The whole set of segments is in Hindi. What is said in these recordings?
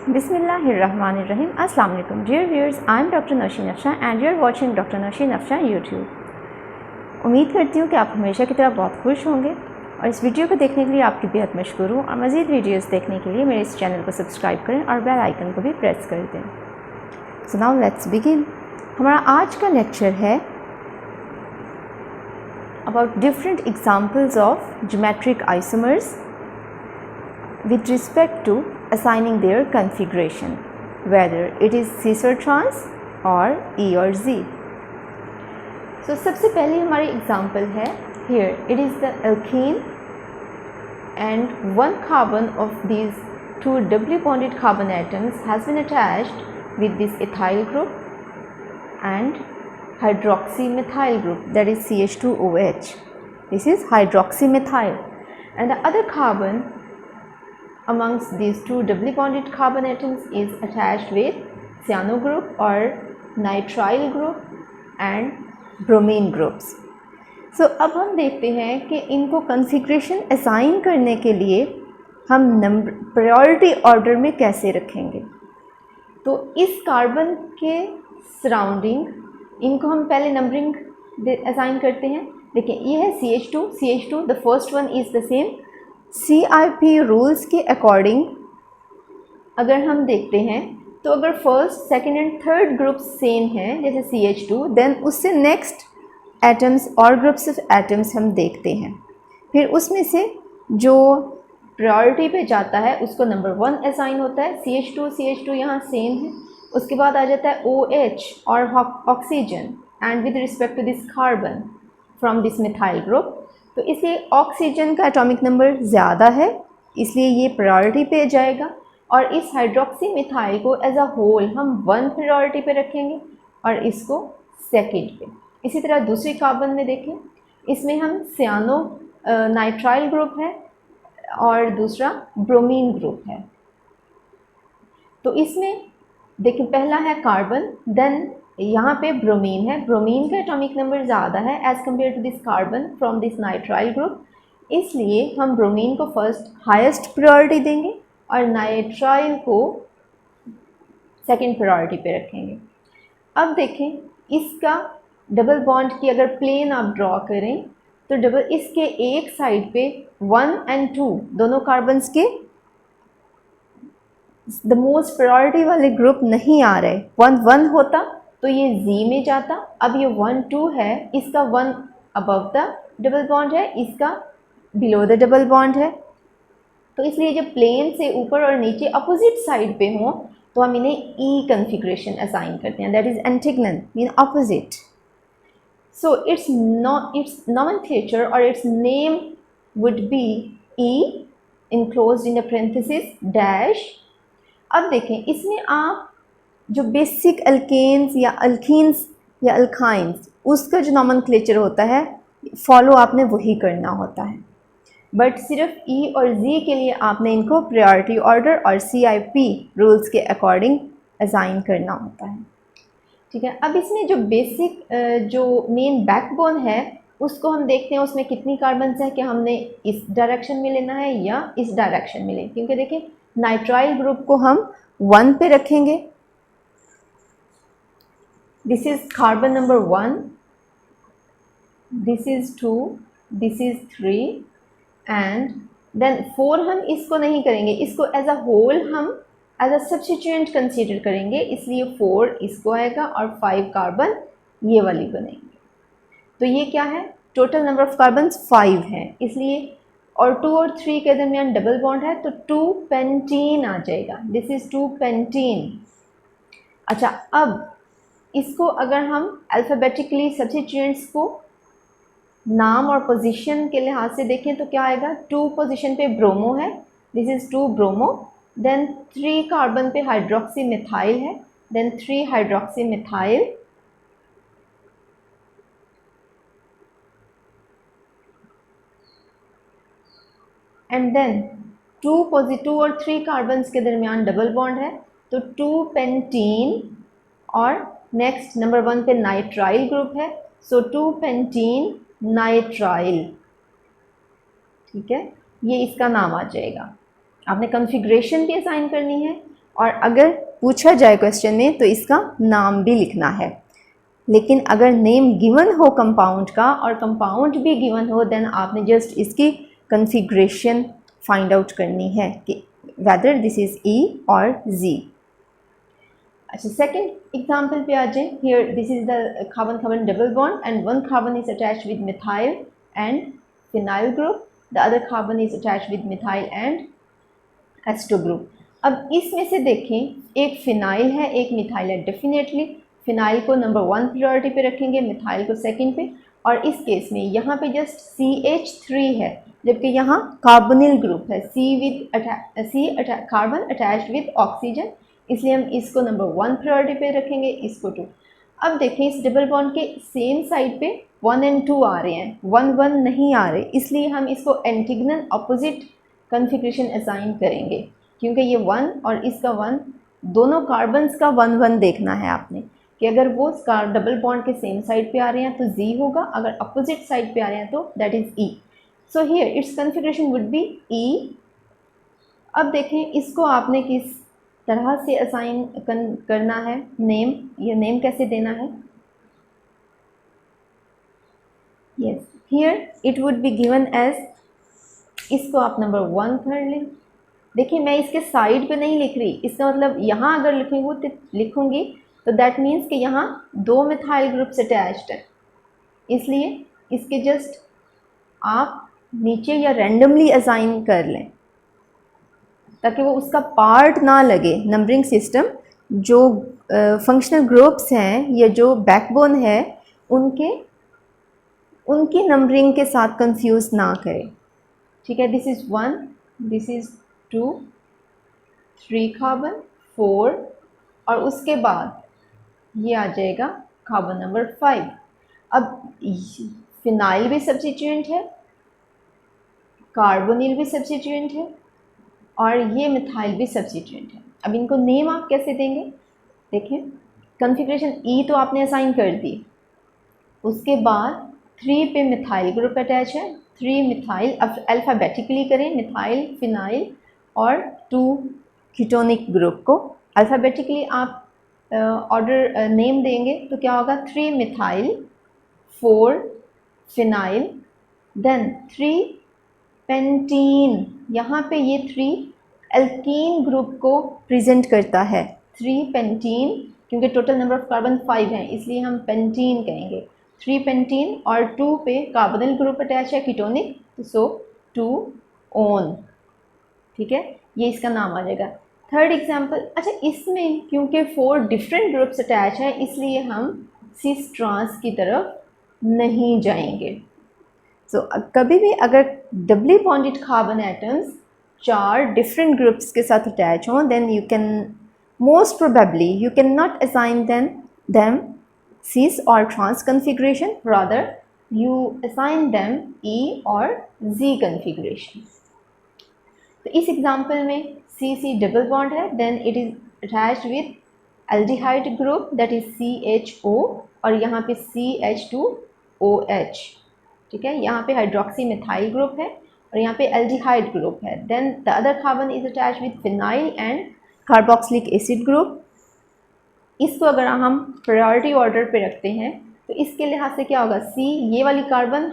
Bismillahirrahmanirrahim. Assalamu alaikum. Dear viewers, I am Dr. Nausheen Afshan and you are watching Dr. Nausheen Afshan YouTube. उम्मीद करती हूँ कि आप हमेशा की तरह बहुत खुश होंगे और इस वीडियो को देखने के लिए आपकी बेहद मशकूर हूँ और मज़ीद वीडियोस देखने के लिए मेरे इस चैनल को सब्सक्राइब करें और बेल आइकन को भी प्रेस कर दें। So now let's begin. हमारा आज का लेक्चर है about different examples of geometric isomers with respect to assigning their configuration, whether it is cis or trans or E or Z. So सबसे पहले हमारी example है here it is the alkene and one carbon of these two doubly bonded carbon atoms has been attached with this ethyl group and hydroxymethyl group, that is CH2OH. This is hydroxymethyl, and the other carbon amongst these two doubly bonded carbon atoms is attached with cyano group or nitrile group and bromine groups. So अब हम देखते हैं कि इनको कॉन्फ़िगरेशन असाइन करने के लिए हम नंबर प्रायोरिटी ऑर्डर में कैसे रखेंगे। तो इस कार्बन के सराउंडिंग इनको हम पहले नंबरिंग असाइन करते हैं। देखिए ये है CH2, the first one is the same. CIP rules के अकॉर्डिंग अगर हम देखते हैं तो अगर first, second and third group same हैं जैसे CH2, देन उससे नेक्स्ट एटम्स और ग्रुप्स ऑफ एटम्स हम देखते हैं। फिर उसमें से जो प्रायोरिटी पे जाता है उसको नंबर 1 असाइन होता है। CH2 यहाँ सेम है। उसके बाद आ जाता है OH और oxygen and with respect to this carbon from this methyl group. तो इसलिए ऑक्सीजन का एटॉमिक नंबर ज़्यादा है इसलिए ये प्रायोरिटी पे जाएगा और इस हाइड्रोक्सी मिथाइल को एज अ होल हम 1 प्रायोरिटी पे रखेंगे और इसको सेकंड पे। इसी तरह दूसरी कार्बन में देखें, इसमें हम सियानो नाइट्राइल ग्रुप है और दूसरा ब्रोमीन ग्रुप है। तो इसमें देखिए पहला है कार्बन, देन यहाँ पे ब्रोमीन है। ब्रोमीन का एटॉमिक नंबर ज़्यादा है as compare to this carbon from this nitrile group, इसलिए हम ब्रोमीन को फर्स्ट हाईएस्ट प्रायोरिटी देंगे और नाइट्राइल को सेकंड प्रायोरिटी पे रखेंगे। अब देखें इसका डबल बॉन्ड की अगर प्लेन आप ड्रॉ करें तो डबल इसके एक साइड पे 1 और 2 दोनों कार्बन्स के द मोस्ट प्रायोरिटी वाले ग्रुप नहीं आ रहे। 1 होता तो ये Z में जाता। अब ये 1 2 है, इसका 1 अबव द डबल बॉन्ड है, इसका बिलो द डबल बॉन्ड है। तो इसलिए जब प्लेन से ऊपर और नीचे अपोजिट साइड पे हों तो हम इन्हें E कन्फिग्रेशन असाइन करते हैं, दैट इज एंटीगोनल mean opposite. So it's nomenclature और it's name would be E enclosed in the parenthesis dash. अब देखें इसमें आप जो बेसिक अल्केन्स या अल्कीन्स या अल्काइंस उसका जो नॉमेनक्लेचर होता है फॉलो आपने वही करना होता है, बट सिर्फ E और Z के लिए आपने इनको प्रायोरिटी ऑर्डर और CIP रूल्स के अकॉर्डिंग असाइन करना होता है। ठीक है, अब इसमें जो बेसिक जो मेन बैकबोन है उसको हम देखते हैं उसमें कितनी कार्बन्स हैं कि हमने इस डायरेक्शन में लेना है या इस डायरेक्शन में लें। क्योंकि देखिए नाइट्राइल ग्रुप को हम 1 पे रखेंगे, this is carbon number 1, this is 2, this is 3 and then 4 हम इसको नहीं करेंगे, इसको एज अ होल हम एज अ सब्स्टिट्यूएंट कंसीडर करेंगे, इसलिए 4 इसको आएगा और 5 कार्बन ये वाली बनेंगे। तो ये क्या है, टोटल नंबर ऑफ कार्बन्स 5 हैं, इसलिए और 2 और 3 के दरमियान डबल बॉन्ड है तो 2 पेंटीन आ जाएगा, दिस इज़ 2 पेंटीन। अच्छा, अब इसको अगर हम अल्फ़ाबेटिकली सब्स्टिट्यूएंट्स को नाम और पोजीशन के लिहाज से देखें तो क्या आएगा, 2 पोजीशन पे ब्रोमो है, this is 2 bromo, then 3 carbon पे हाइड्रोक्सी मिथाइल है, then 3 hydroxy methyl, and then 2 और 3 कार्बन्स के दरमियान डबल बॉन्ड है तो 2 पेंटीन और नेक्स्ट नंबर 1 पे नाइट्राइल ग्रुप है, सो 2 पेंटीन नाइट्राइल। ठीक है, ये इसका नाम आ जाएगा। आपने कॉन्फ़िगरेशन भी असाइन करनी है और अगर पूछा जाए क्वेश्चन में तो इसका नाम भी लिखना है। लेकिन अगर नेम गिवन हो कंपाउंड का और कंपाउंड भी गिवन हो, देन आपने जस्ट इसकी कॉन्फ़िगरेशन फाइंड आउट करनी है कि वेदर दिस इज़ ई और जी। अच्छा, सेकंड एग्जांपल पे आ जाए। Here this is the carbon carbon double bond and one carbon is attached with methyl and phenyl group, the other carbon is attached with methyl and ester group. अब इसमें से देखें, एक फिनाइल है एक मिथाइल है। डेफिनेटली फिनाइल को नंबर 1 प्रायोरिटी पे रखेंगे, मिथाइल को सेकंड पे। और इस केस में यहाँ पे जस्ट CH3 है, जबकि यहाँ कार्बोनिल ग्रुप है, कार्बन अटैच्ड विद ऑक्सीजन, इसलिए हम इसको नंबर 1 प्रायोरिटी पे रखेंगे, इसको 2। अब देखें इस डबल बॉन्ड के सेम साइड पे 1 and 2 आ रहे हैं, 1 1 नहीं आ रहे, इसलिए हम इसको एंटीगनल अपोजिट कॉन्फ़िगरेशन असाइन करेंगे, क्योंकि ये 1 और इसका 1 दोनों कार्बन्स का 1 1 देखना है आपने कि अगर वो डबल बॉन्ड के सेम साइड पे आ रहे हैं तो Z होगा, अगर अपोजिट साइड पे आ रहे हैं तो that is E। So here it's configuration would be E। अब देखें इसको आपने किस तरह से असाइन करना है नेम, ये नेम कैसे देना है। Yes, here it would be given as, इसको आप नंबर 1 कर लें। देखिए मैं इसके साइड पे नहीं लिख रही, इसका मतलब यहाँ अगर लिखूँगी तो दैट मीन्स कि यहाँ 2 मिथाइल ग्रुप्स अटैच्ड है, इसलिए इसके जस्ट आप नीचे या रैंडमली असाइन कर लें ताकि वो उसका पार्ट ना लगे। नंबरिंग सिस्टम जो फंक्शनल ग्रुप्स हैं या जो बैकबोन है उनकी नंबरिंग के साथ कंफ्यूज ना करें, ठीक है। This is 1, this is 2, 3 carbon, 4 और उसके बाद ये आ जाएगा कार्बन नंबर 5। अब फिनाइल भी सब्स्टिट्यूएंट है, कार्बोनिल भी सब्स्टिट्यूएंट है और ये मिथाइल भी सब्स्टिट्यूएंट है। अब इनको नेम आप कैसे देंगे, देखें कॉन्फ़िगरेशन ई तो आपने असाइन कर दी, उसके बाद 3 पे मिथाइल ग्रुप अटैच है, 3 मिथाइल, अब अल्फ़ाबेटिकली करें, मिथाइल, फिनाइल और 2 कीटोनिक ग्रुप को अल्फ़ाबेटिकली आप ऑर्डर नेम देंगे तो क्या होगा, 3 मिथाइल, 4 फिनाइल, देन 3 पेंटीन। यहाँ पे ये 3 एल्कीन ग्रुप को प्रेजेंट करता है, 3 पेंटीन, क्योंकि टोटल नंबर ऑफ कार्बन 5 हैं इसलिए हम पेंटीन कहेंगे। 3 पेंटीन और 2 पे कार्बोनिल ग्रुप अटैच है कीटोनिक, सो 2 ओन, ठीक है, ये इसका नाम आ जाएगा। थर्ड एग्जाम्पल, अच्छा इसमें क्योंकि 4 डिफरेंट ग्रुप्स अटैच हैं इसलिए हम सिस ट्रांस की तरफ नहीं जाएंगे। सो कभी भी अगर doubly bonded carbon atoms 4 different groups के साथ अटैच हों, then you can most probably you can not assign them cis or trans configuration, rather you assign them E or Z configuration। तो इस एग्जाम्पल में CC डबल बॉन्ड है, then it is attached with aldehyde group that is CHO और यहाँ पे CH2OH, ठीक है। यहाँ पे हाइड्रोक्सी मिथाइल ग्रुप है और यहाँ पे एल्डिहाइड ग्रुप है, then the other carbon is attached with phenyl and carboxylic acid group. इसको अगर हम प्रायोरिटी ऑर्डर पे रखते हैं तो इसके लिहाज से क्या होगा, C ये वाली कार्बन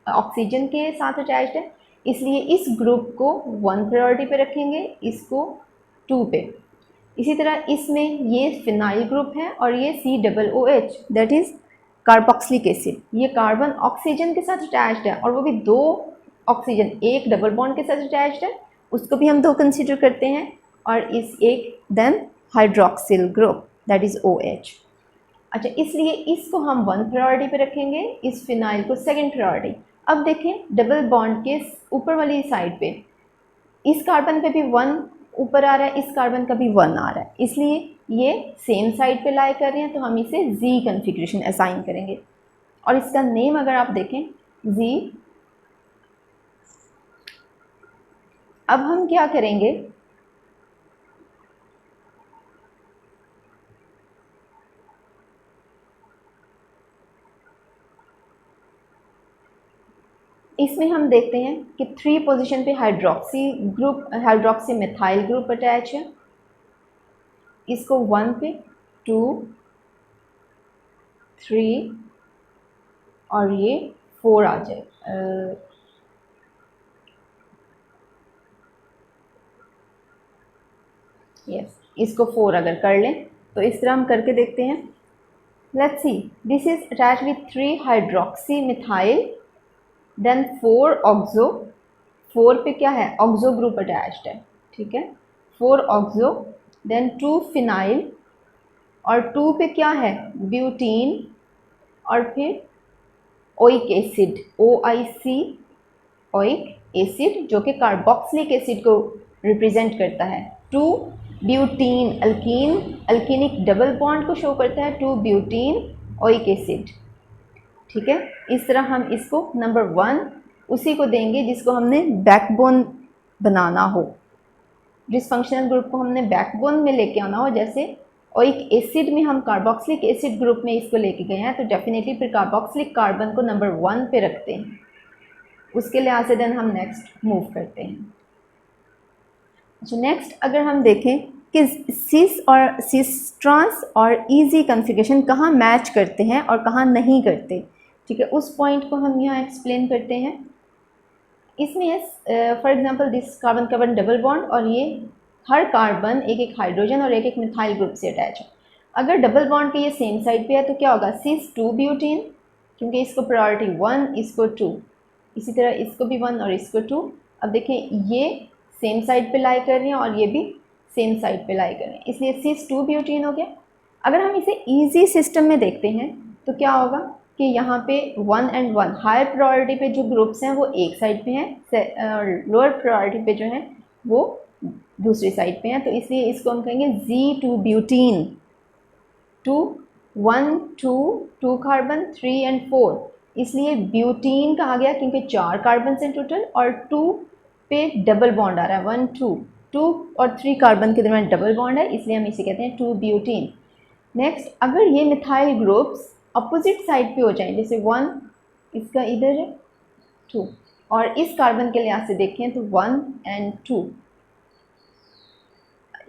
ऑक्सीजन के साथ अटैच्ड है इसलिए इस ग्रुप को 1 प्रायोरिटी पे रखेंगे, इसको 2 पे। इसी तरह इसमें ये फिनाइल ग्रुप है और ये COOH that is carboxylic acid, ये कार्बन ऑक्सीजन के साथ अटैच्ड है और वो भी 2 ऑक्सीजन, एक डबल बॉन्ड के साथ अटैच्ड है, उसको भी हम 2 कंसिडर करते हैं, और इस एक then hydroxyl group that is OH। अच्छा, इसलिए इसको हम 1 प्रायोरिटी पे रखेंगे, इस फिनाइल को 2nd प्रायोरिटी। अब देखें डबल बॉन्ड के ऊपर वाली साइड पे इस कार्बन पे भी 1 ऊपर आ रहा है, इस कार्बन का भी 1 आ रहा है, इसलिए ये सेम साइड पे लाई कर रहे हैं तो हम इसे Z कॉन्फ़िगरेशन असाइन करेंगे। और इसका नेम अगर आप देखें Z, अब हम क्या करेंगे, इसमें हम देखते हैं कि 3 पोजीशन पे हाइड्रोक्सी मिथाइल ग्रुप अटैच है, इसको 1 पे 2 3 और ये 4 आ जाए। यस, इसको 4 अगर कर लें तो इस तरह हम करके देखते हैं। Let's see, this is attach with 3 hydroxy methyl, then 4 oxo. 4 पे क्या है, ऑक्सो ग्रुप अटैच्ड है, ठीक है, 4 ऑक्सो, देन 2 फिनाइल, और 2 पे क्या है, ब्यूटीन, और फिर oic acid, OIC, oic acid, जो कि कार्बोक्सिलिक एसिड को रिप्रेजेंट करता है। 2 ब्यूटीन अल्कीन, अल्कीनिक डबल बॉन्ड को शो करता है, 2 ब्यूटीन ओइक एसिड, ठीक है। इस तरह हम इसको नंबर 1 उसी को देंगे जिसको हमने बैकबोन बनाना हो, जिस फंक्शनल ग्रुप को हमने बैकबोन में लेके आना हो। जैसे ओइक एसिड में हम कार्बोक्सिलिक एसिड ग्रुप में इसको लेके गए हैं, तो डेफिनेटली फिर कार्बोक्सिलिक कार्बन को नंबर 1 पे रखते हैं। उसके लिहाज से देन हम नेक्स्ट मूव करते हैं। अच्छा, नेक्स्ट अगर हम देखें कि सिस और सिस ट्रांस और ईजी कॉन्फ़िगरेशन कहाँ मैच करते हैं और कहाँ नहीं करते, ठीक है, उस पॉइंट को हम यहाँ एक्सप्लेन करते हैं। इसमें for example this carbon carbon double bond, और ये हर कार्बन एक एक हाइड्रोजन और एक एक मिथाइल ग्रुप से अटैच है। अगर डबल बॉन्ड के ये सेम साइड पे है तो क्या होगा, सिस 2 ब्यूटीन, क्योंकि इसको प्रायोरिटी 1, इसको 2, इसी तरह इसको भी 1 और इसको 2। अब देखें ये सेम साइड पे लाई कर रही हैं और ये भी सेम साइड पे लाई कर रहे हैं, इसलिए सिस 2 ब्यूटीन हो गया। अगर हम इसे ईजी सिस्टम में देखते हैं तो क्या होगा कि यहाँ पे 1 and 1 हायर प्रायोरिटी पे जो ग्रुप्स हैं वो एक साइड पे हैं और लोअर प्रायोरिटी पे जो हैं वो दूसरी साइड पे हैं, तो इसलिए इसको हम कहेंगे Z2 ब्यूटीन। 2 1 2 2 कार्बन 3 and 4, इसलिए ब्यूटीन कहा गया क्योंकि 4 कार्बन हैं टोटल और 2 पे डबल बॉन्ड आ रहा है, 1 2 2 और 3 कार्बन के दरमियान डबल बॉन्ड है, इसलिए हम इसे कहते हैं 2 ब्यूटीन। नेक्स्ट, अगर ये मिथाइल ग्रुप्स अपोजिट साइड पे हो जाएं, जैसे 1 इसका इधर है 2, और इस कार्बन के लिहाज से देखें तो 1 and 2,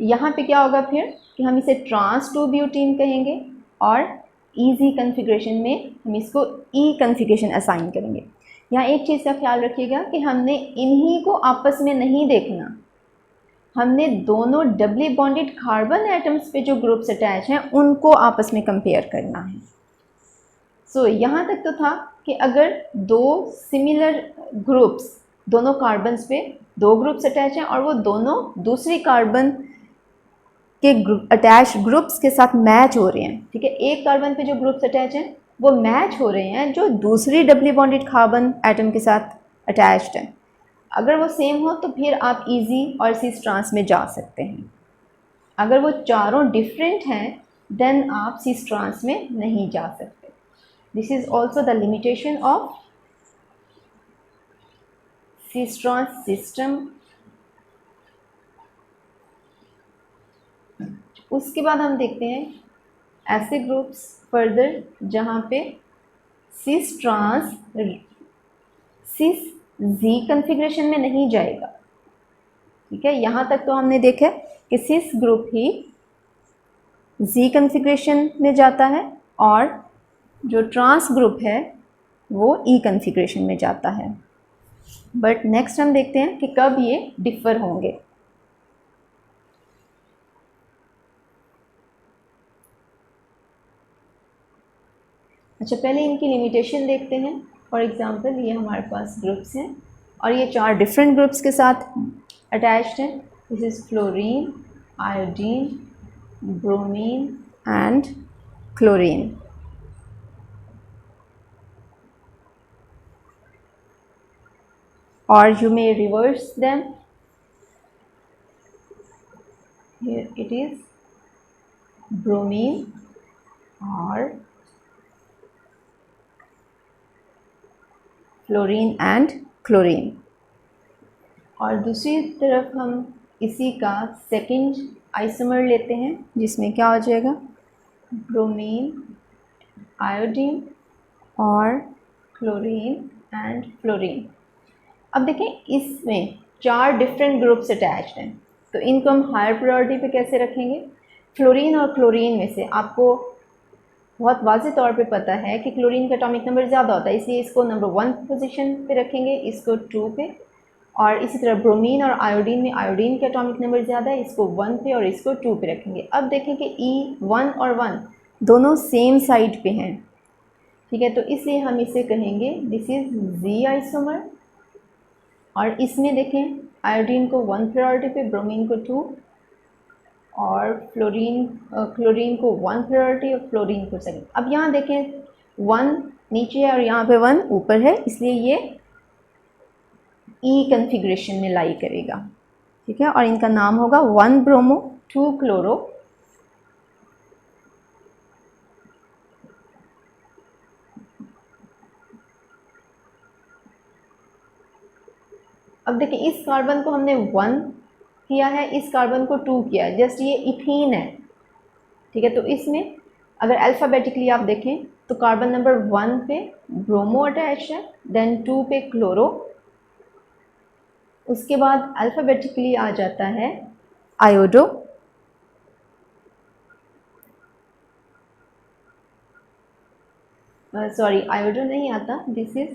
यहाँ पे क्या होगा फिर कि हम इसे ट्रांस 2 ब्यूटीन कहेंगे और ईजी कॉन्फ़िगरेशन में हम इसको ई कॉन्फ़िगरेशन असाइन करेंगे। यहाँ एक चीज़ का ख्याल रखिएगा कि हमने इन्हीं को आपस में नहीं देखना, हमने दोनों डबली बॉन्डेड कार्बन एटम्स पे जो ग्रुप्स अटैच हैं उनको आपस में कंपेयर करना है। सो यहाँ तक तो था कि अगर दो सिमिलर ग्रुप्स, दोनों कार्बन्स पे 2 ग्रुप्स अटैच हैं और वो दोनों दूसरी कार्बन के अटैच ग्रुप्स के साथ मैच हो रहे हैं, ठीक है, एक कार्बन पे जो ग्रुप्स अटैच हैं वो मैच हो रहे हैं जो दूसरी डबली बॉन्डेड कार्बन एटम के साथ अटैच्ड हैं, अगर वो सेम हो तो फिर आप इजी और सिस ट्रांस में जा सकते हैं। अगर वो चारों डिफरेंट हैं देन आप सिस ट्रांस में नहीं जा सकते। This is also the limitation of cis trans system. उसके बाद हम देखते हैं ऐसे ग्रुप्स फर्दर जहाँ पे सिस ट्रांस सिस जी कॉन्फ़िगरेशन में नहीं जाएगा, ठीक है। यहाँ तक तो हमने देखा कि सिस ग्रुप ही जी कॉन्फ़िगरेशन में जाता है और जो ट्रांस ग्रुप है वो ई कॉन्फ़िगरेशन में जाता है। बट नेक्स्ट हम देखते हैं कि कब ये डिफ़र होंगे। अच्छा, पहले इनकी लिमिटेशन देखते हैं। फॉर एग्ज़ाम्पल ये हमारे पास ग्रुप्स हैं और ये 4 डिफरेंट ग्रुप्स के साथ अटैच्ड हैं। This is fluorine, iodine, bromine and chlorine. Or you may reverse them. Here it is bromine or fluorine and chlorine. और दूसरी तरफ हम इसी का सेकंड आइसोमर लेते हैं जिसमें क्या हो जाएगा, ब्रोमीन, आयोडीन और क्लोरीन एंड फ्लोरीन। अब देखें इसमें 4 डिफरेंट ग्रुप्स अटैच्ड हैं, तो इनको हम हायर प्रायोरिटी पे कैसे रखेंगे। फ्लोरीन और क्लोरीन में से आपको बहुत वाज़े तौर पे पता है कि क्लोरीन का एटॉमिक नंबर ज़्यादा होता है, इसलिए इसको नंबर 1 पोजीशन पे रखेंगे, इसको 2 पे। और इसी तरह ब्रोमीन और आयोडीन में आयोडीन का एटॉमिक नंबर ज़्यादा है, इसको 1 पे और इसको 2 पे रखेंगे। अब देखें कि E1 और 1 दोनों सेम साइड पे हैं, ठीक है, तो इसलिए हम इसे कहेंगे दिस इज़ जी आइसोमर। और इसमें देखें आयोडीन को 1 प्रायोरिटी पे, ब्रोमीन को 2 और क्लोरीन को 1 प्रायोरिटी और फ्लोरीन को 7। अब यहाँ देखें 1 नीचे है और यहाँ पे 1 ऊपर है, इसलिए ये ई कन्फिग्रेशन में लाई करेगा, ठीक है। और इनका नाम होगा 1 ब्रोमो 2 क्लोरो। अब देखिए इस कार्बन को हमने 1 किया है, इस कार्बन को 2 किया है, जस्ट ये इथीन है, ठीक है। तो इसमें अगर अल्फ़ाबेटिकली आप देखें तो कार्बन नंबर 1 पे ब्रोमो अटैच है, देन 2 पे क्लोरो, उसके बाद अल्फ़ाबेटिकली आ जाता है आयोडो, सॉरी आयोडो नहीं आता, this is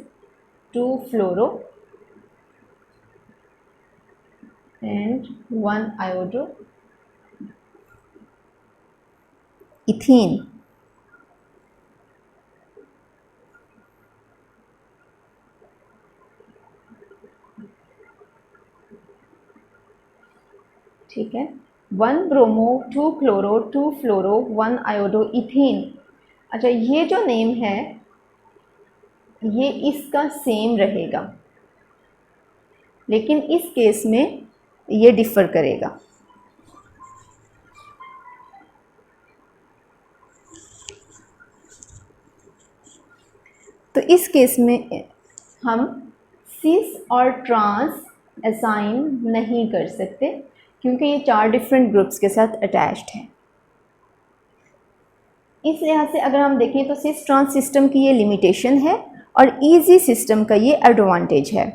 2 fluoro and 1 iodo ethene. ठीक है, 1 ब्रोमो 2 क्लोरो 2 फ्लोरो 1 आयोडो इथीन। अच्छा, ये जो नेम है ये इसका सेम रहेगा, लेकिन इस केस में ये डिफ़र करेगा। तो इस केस में हम सिस और ट्रांस असाइन नहीं कर सकते क्योंकि ये 4 डिफरेंट ग्रुप्स के साथ अटैच्ड हैं। इस लिहाज से अगर हम देखें तो सिस ट्रांस सिस्टम की ये लिमिटेशन है और इजी सिस्टम का ये एडवांटेज है,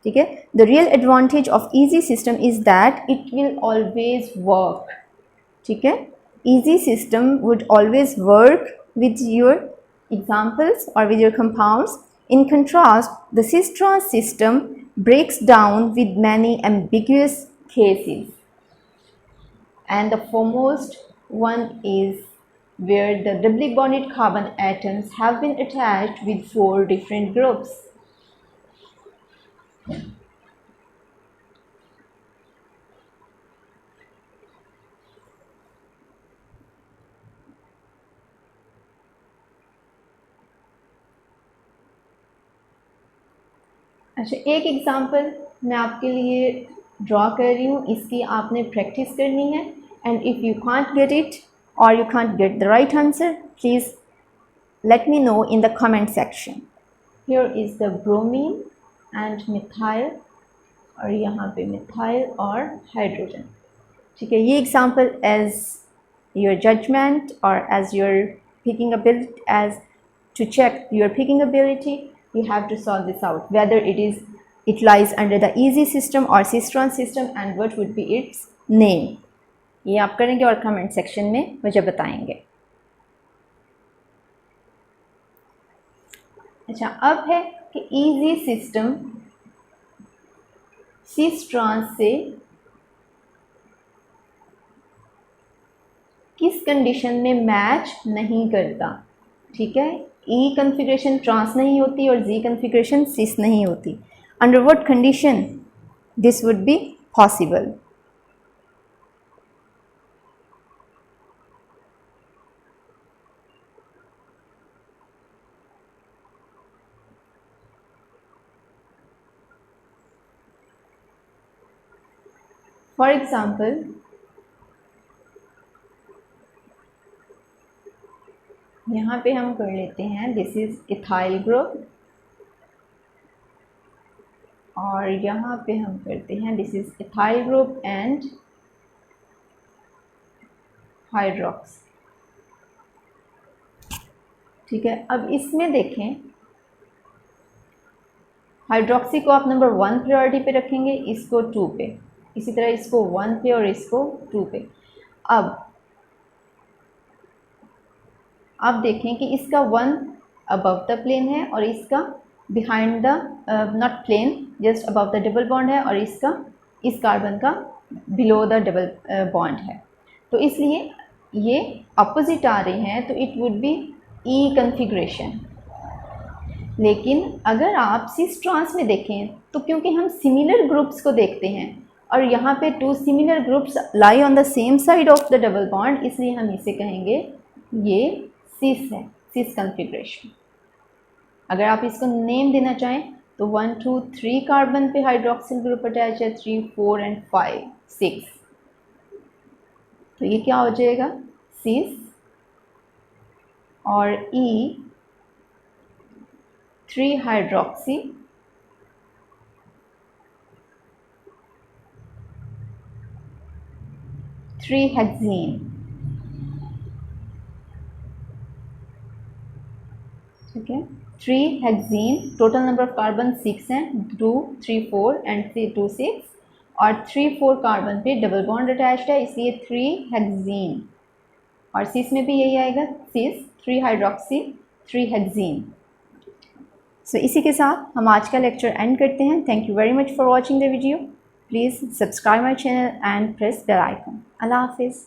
ठीक है। The real advantage of easy system is that it will always work, ठीक है। Easy system would always work with your examples or with your compounds. In contrast, the cis-trans system breaks down with many ambiguous cases. And the foremost one is where the doubly bonded carbon atoms have been attached with 4 different groups. अच्छा, एक एग्जांपल मैं आपके लिए ड्रॉ कर रही हूँ, इसकी आपने प्रैक्टिस करनी है। And if you can't get it और you can't get the right answer, please let me know in the comment section. Here is the bromine and methyl और यहाँ पे methyl और hydrogen, ठीक है। ये example as your judgment or as your picking ability, as to check your picking ability, you have to solve this out whether it lies under the easy system or cis-trans system and what would be its name. ये आप करेंगे और comment section में मुझे बताएंगे। अच्छा, अब है कि इजी सिस्टम सिस-ट्रांस से किस कंडीशन में मैच नहीं करता, ठीक है। ई कन्फिग्रेशन ट्रांस नहीं होती और जी कन्फिग्रेशन सिस नहीं होती। Under what condition this would be possible? For example, यहाँ पे हम कर लेते हैं दिस इज इथाइल ग्रुप और यहाँ पे हम करते हैं this is ethyl group and hydroxyl, ठीक है। अब इसमें देखें हाइड्रोक्सी को आप नंबर 1 प्रायोरिटी पे रखेंगे, इसको 2 पे, इसी तरह इसको 1 पे और इसको 2 पे। अब आप देखें कि इसका 1 अबव द प्लेन है और इसका behind the not plane just above the double bond है, और इसका इस कार्बन का बिलो द डबल बॉन्ड है। तो इसलिए ये अपोजिट आ रहे हैं, तो it would be E configuration. लेकिन अगर आप सिस ट्रांस में देखें तो क्योंकि हम सिमिलर ग्रुप्स को देखते हैं और यहाँ पे 2 similar groups lie on the same side of the double bond, इसलिए हम इसे कहेंगे ये सिस है, सिस कन्फिग्रेशन। अगर आप इसको नेम देना चाहें तो 1 2 3 कार्बन पे हाइड्रोक्सिल ग्रुप अटैच है, 3 4 एंड 5 6, तो ये क्या हो जाएगा सिस, और ई 3 हाइड्रोक्सी 3 हेक्सेन। ठीक है, 3 hexane, total number of carbon 6 हैं, 2 3 4 एंड 3 2 6, और 3 4 कार्बन पे डबल बॉन्ड अटैच्ड है, इसलिए 3 हेक्सेन। और सिस में भी यही आएगा, सिस 3 हाइड्रोक्सी 3 हेक्सेन। सो इसी के साथ हम आज का लेक्चर एंड करते हैं। Thank you very much for watching the video. Please subscribe my channel and press bell icon. अल्लाह हाफिज़।